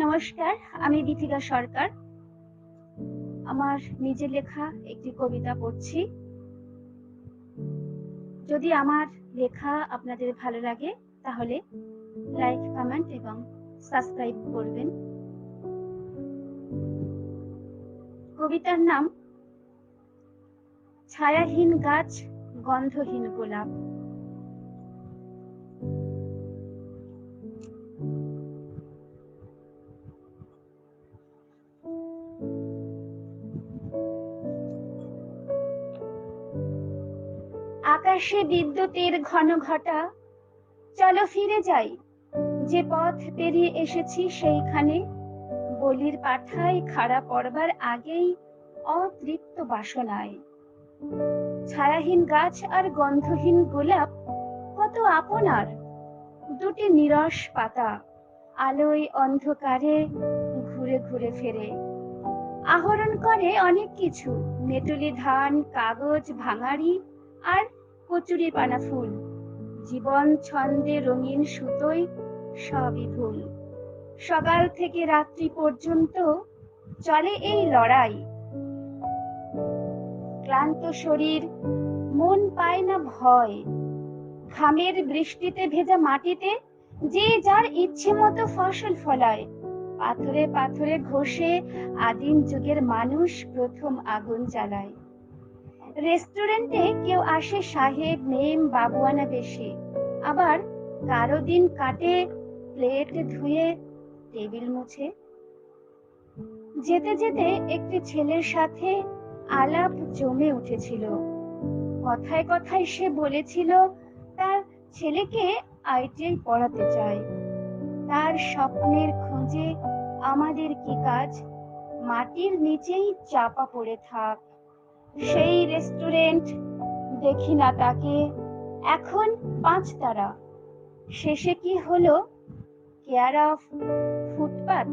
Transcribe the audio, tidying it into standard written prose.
নমস্কার, আমি দীপিকা সরকার। আমার নিজের লেখা একটি কবিতা পড়ছি। যদি আমার লেখা আপনাদের ভালো লাগে তাহলে লাইক, কমেন্ট এবং সাবস্ক্রাইব করবেন। কবিতার নাম ছায়াহীন গাছ, গন্ধহীন গোলাপ। আকাশে বিদ্যুতের ঘন ঘটা, চলো ফিরে যাই, যে পথ পেরিয়ে এসেছি সেইখানে। বলির পাঠায় খাড়া পড়বার আগেই অতৃপ্ত বাসনায়। ছায়াহীন গাছ আর গন্ধহীন গোলাপ কত আপনার, দুটি নিরস পাতা আলোয় অন্ধকারে ঘুরে ঘুরে ফেরে। আহরণ করে অনেক কিছু, মেটুলি ধান, কাগজ, ভাঙাড়ি আর কচুরি পানা ফুল। জীবন ছন্দে রঙিন সুতোয় সবই ভুল। সকাল থেকে রাত্রি পর্যন্ত চলে এই লড়াই। ক্লান্ত শরীর, মন পায় না ভয়। ঘামের বৃষ্টিতে ভেজা মাটিতে যে যার ইচ্ছে মতো ফসল ফলায়। পাথরে পাথরে ঘষে আদিম যুগের মানুষ প্রথম আগুন জ্বালায়। রেস্টুরেন্টে কেউ আসে সাহেব, মেম, বাবুয়ানা বেশে, আবার কারো দিন কাটে প্লেট ধুয়ে, টেবিল মুছে। যেতে যেতে একটি ছেলের সাথে আলাপ জমে উঠেছিল। কথায় কথায় সে বলেছিল তার ছেলেকে আইটিআই পড়াতে চায়। তার স্বপ্নের খোঁজে আমাদের কি কাজ, মাটির নিচেই চাপা পড়ে থাক। সেই রেস্টুরেন্ট, দেখি না তাকে, এখন 5 তারা। শেষে কি হলো, কেয়ার অফ ফুটপাত।